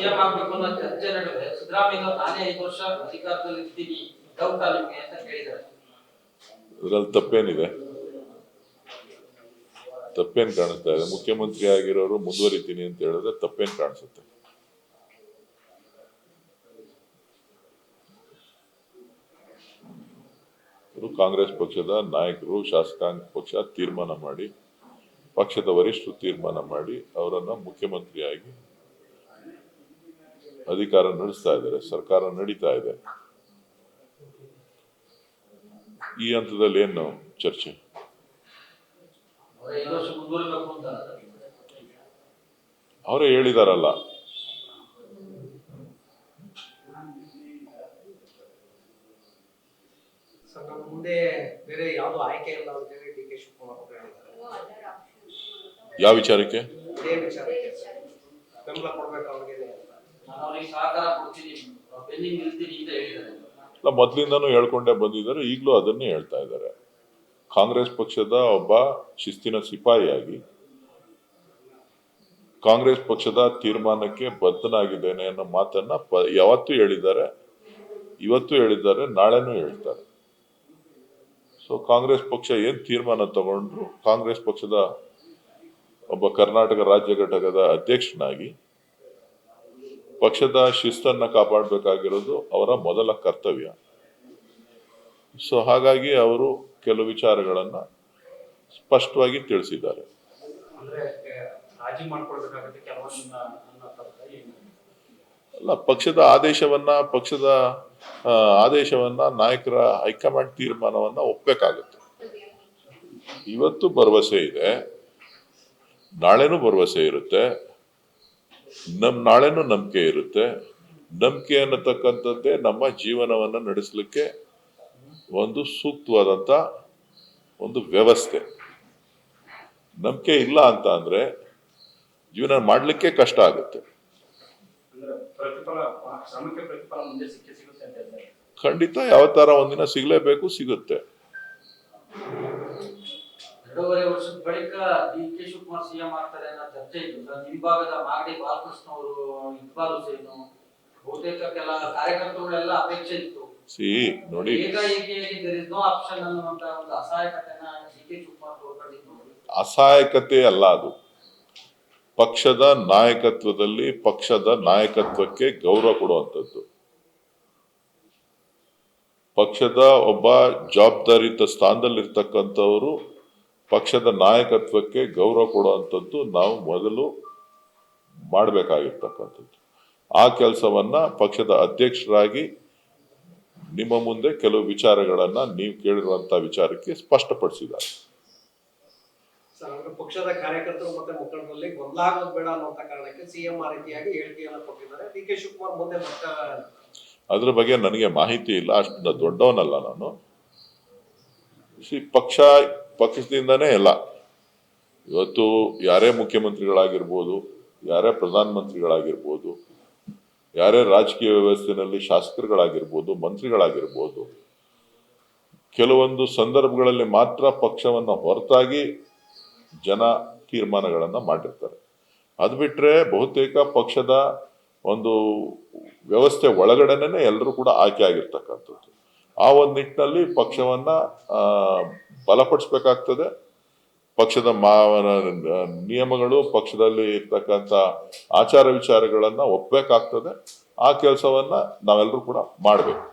CM ಆಗ್ಬೇಕು ಅನ್ನೋ ಚರ್ಚೆ ನಡುವೆ ಸಿದ್ದರಾಮಯ್ಯ ನಾನೇ 5 ವರ್ಷ ಅಧಿಕಾರದಲ್ಲಿ ಇರ್ತೀನಿ ಡೌಟ್ ನಿಮಗೆ ಅಂತ ಕೇಳಿದ್ದಾರೆ. ಇದರಲ್ಲಿ ತಪ್ಪೇನಿದೆ? ತಪ್ಪೇನು ಕಾಣಿಸ್ತಾ ಇದೆ? ಮುಖ್ಯಮಂತ್ರಿ ಆಗಿರೋರು ಮುಂದುವರಿತೀನಿ ಅಂತ ಹೇಳಿದ್ರೆ ತಪ್ಪೇನು ಕಾಣಿಸುತ್ತೆ? ಕಾಂಗ್ರೆಸ್ ಪಕ್ಷದ ನಾಯಕರು, ಶಾಸಕಾಂಗ ಪಕ್ಷ ತೀರ್ಮಾನ ಮಾಡಿ, ಪಕ್ಷದ ವರಿಷ್ಠರು ತೀರ್ಮಾನ ಮಾಡಿ ಅವರನ್ನ ಮುಖ್ಯಮಂತ್ರಿಯಾಗಿ ಅಧಿಕಾರ ನಡೆಸ್ತಾ ಇದ್ದಾರೆ. ಸರ್ಕಾರ ನಡೀತಾ ಇದೆ. ಈ ಹಂತದಲ್ಲಿ ಏನು ಚರ್ಚೆ? ಅವರೇ ಹೇಳಿದಾರಲ್ಲ. ಮುಂದೆ ಬೇರೆ ಯಾವುದು ಆಯ್ಕೆ ಇಲ್ಲ ಅಂತ ಹೇಳಿ ಡಿ.ಕೆ. ಶಿವಕುಮಾರ್ ಅವರು ಹೇಳಿದ್ದಾರೆ. ಯಾವ ವಿಚಾರಕ್ಕೆ? ಬೆಂಬಲ ಕೊಡಬೇಕು ಅವರಿಗೆ. ಸಹಕಾರ ಕೊಡ್ತೀನಿ, ಬೆನ್ನಿಗೆ ನಿಲ್ತೀನಿ ಅಂತ ಹೇಳಿದ್ದಾರೆ. ಮೊದಲಿಂದನೂ ಹೇಳ್ಕೊಂಡೇ ಬಂದಿದ್ದಾರೆ, ಈಗಲೂ ಅದನ್ನೇ ಹೇಳ್ತಾ ಇದ್ದಾರೆ. ಕಾಂಗ್ರೆಸ್ ಪಕ್ಷದ ಒಬ್ಬ ಶಿಸ್ತಿನ ಸಿಪಾಯಿಯಾಗಿ ಕಾಂಗ್ರೆಸ್ ಪಕ್ಷದ ತೀರ್ಮಾನಕ್ಕೆ ಬದ್ಧನಾಗಿದ್ದೇನೆ ಅನ್ನೋ ಮಾತನ್ನ ಯಾವತ್ತೂ ಹೇಳಿದ್ದಾರೆ, ಇವತ್ತು ಹೇಳಿದ್ದಾರೆ, ನಾಳೆನೂ ಹೇಳ್ತಾರೆ. ಸೊ ಕಾಂಗ್ರೆಸ್ ಪಕ್ಷ ಏನ್ ತೀರ್ಮಾನ ತಗೊಂಡ್ರು, ಕಾಂಗ್ರೆಸ್ ಪಕ್ಷದ ಒಬ್ಬ ಕರ್ನಾಟಕ ರಾಜ್ಯ ಘಟಕದ ಅಧ್ಯಕ್ಷನಾಗಿ ಪಕ್ಷದ ಶಿಸ್ತನ್ನ ಕಾಪಾಡಬೇಕಾಗಿರೋದು ಅವರ ಮೊದಲ ಕರ್ತವ್ಯ. ಸೊ ಹಾಗಾಗಿ ಅವರು ಕೆಲವು ವಿಚಾರಗಳನ್ನ ಸ್ಪಷ್ಟವಾಗಿ ತಿಳಿಸಿದ್ದಾರೆ. ಅಲ್ಲ, ಪಕ್ಷದ ಆದೇಶವನ್ನ ನಾಯಕರ ಹೈಕಮಾಂಡ್ ತೀರ್ಮಾನವನ್ನ ಒಪ್ಪಬೇಕಾಗುತ್ತೆ. ಇವತ್ತು ಭರವಸೆ ಇದೆ, ನಾಳೆನೂ ಭರವಸೆ ಇರುತ್ತೆ, ನಾಳೆನೂ ನಂಬಿಕೆ ಇರುತ್ತೆ. ನಂಬಿಕೆ ಅನ್ನತಕ್ಕಂಥದ್ದೇ ನಮ್ಮ ಜೀವನವನ್ನ ನಡೆಸಲಿಕ್ಕೆ ಒಂದು ಸೂಕ್ತವಾದಂತ ಒಂದು ವ್ಯವಸ್ಥೆ. ನಂಬಿಕೆ ಇಲ್ಲ ಅಂತ ಅಂದ್ರೆ ಜೀವನ ಮಾಡ್ಲಿಕ್ಕೆ ಕಷ್ಟ ಆಗುತ್ತೆ. ಖಂಡಿತ ಯಾವತ್ತಾರ ಒಂದಿನ ಸಿಗ್ಲೇಬೇಕು, ಸಿಗುತ್ತೆ. 2.5 ವರ್ಷದ ಬಳಿಕ ಡಿ.ಕೆ. ಶಿವಕುಮಾರ್ ಸಿಎಂ ಆಗ್ತಾರೆ ಅನ್ನೋ ಚರ್ಚೆ ಇತ್ತು. ನಿಮ್ಭಾಗದ ಮಾಗಡಿ ಬಾಲಕೃಷ್ಣ ಅವರು, ಇಕ್ಬಾಲ್ ಹುಸೇನ್, ಬಹುತೇಕ ಕೆಲ ಕಾರ್ಯಕರ್ತರುಗಳೆಲ್ಲ ಅಪೇಕ್ಷೆ ಇತ್ತು. ನೋಡಿ, ಅಸಹಾಯಕತೆ ಅಲ್ಲ ಅದು. ಪಕ್ಷದ ನಾಯಕತ್ವದಲ್ಲಿ ಪಕ್ಷದ ನಾಯಕತ್ವಕ್ಕೆ ಗೌರವ ಕೊಡುವಂಥದ್ದು. ಪಕ್ಷದ ಒಬ್ಬ ಜವಾಬ್ದಾರಿಯುತ ಸ್ಥಾನದಲ್ಲಿರ್ತಕ್ಕಂಥವರು ಪಕ್ಷದ ನಾಯಕತ್ವಕ್ಕೆ ಗೌರವ ಕೊಡುವಂಥದ್ದು ನಾವು ಮೊದಲು ಮಾಡಬೇಕಾಗಿರ್ತಕ್ಕಂಥದ್ದು. ಆ ಕೆಲಸವನ್ನ ಪಕ್ಷದ ಅಧ್ಯಕ್ಷರಾಗಿ ನಿಮ್ಮ ಮುಂದೆ ಕೆಲವು ವಿಚಾರಗಳನ್ನ ನೀವು ಕೇಳಿರುವಂತಹ ವಿಚಾರಕ್ಕೆ ಸ್ಪಷ್ಟಪಡಿಸಿದ್ದಾರೆ. ಪಕ್ಷದ ಕಾರ್ಯಕರ್ತರು ಮತ್ತೆ ಮುಖಂಡರಲ್ಲಿ ಗೊಂದಲ ಆಗೋದು ಬೇಡ ಅನ್ನುವಂತ ಕಾರಣಕ್ಕೆ ಸಿಎಂ ಆ ರೀತಿಯಾಗಿ ಹೇಳಿಕೆಯನ್ನು ಕೊಟ್ಟಿದ್ದಾರೆ. ಡಿ.ಕೆ. ಶಿವಕುಮಾರ್ ಮುಂದೆ ಅದ್ರ ಬಗ್ಗೆ ನನಗೆ ಮಾಹಿತಿ ಇಲ್ಲ, ಅಷ್ಟು ದೊಡ್ಡವನಲ್ಲ ನಾನು. ಪಕ್ಷದಿಂದನೇ ಎಲ್ಲ. ಇವತ್ತು ಯಾರೇ ಮುಖ್ಯಮಂತ್ರಿಗಳಾಗಿರ್ಬೋದು, ಯಾರೇ ಪ್ರಧಾನಮಂತ್ರಿಗಳಾಗಿರ್ಬೋದು, ಯಾರೇ ರಾಜಕೀಯ ವ್ಯವಸ್ಥೆಯಲ್ಲಿ ಶಾಸಕರುಗಳಾಗಿರ್ಬೋದು, ಮಂತ್ರಿಗಳಾಗಿರ್ಬೋದು, ಕೆಲವೊಂದು ಸಂದರ್ಭಗಳಲ್ಲಿ ಮಾತ್ರ ಪಕ್ಷವನ್ನ ಹೊರತಾಗಿ ಜನ ತೀರ್ಮಾನಗಳನ್ನ ಮಾಡಿರ್ತಾರೆ. ಅದು ಬಿಟ್ರೆ ಬಹುತೇಕ ಪಕ್ಷದ ಒಂದು ವ್ಯವಸ್ಥೆ ಒಳಗಡೆನೆ ಎಲ್ಲರೂ ಕೂಡ ಆಯ್ಕೆ ಆಗಿರ್ತಕ್ಕಂಥದ್ದು. ಆ ಒಂದು ನಿಟ್ಟಿನಲ್ಲಿ ಪಕ್ಷವನ್ನ ಬಲಪಡಿಸ್ಬೇಕಾಗ್ತದೆ. ಪಕ್ಷದ ನಿಯಮಗಳು, ಪಕ್ಷದಲ್ಲಿ ಇರ್ತಕ್ಕಂಥ ಆಚಾರ ವಿಚಾರಗಳನ್ನ ಒಪ್ಪಬೇಕಾಗ್ತದೆ. ಆ ಕೆಲಸವನ್ನ ನಾವೆಲ್ಲರೂ ಕೂಡ ಮಾಡಬೇಕು.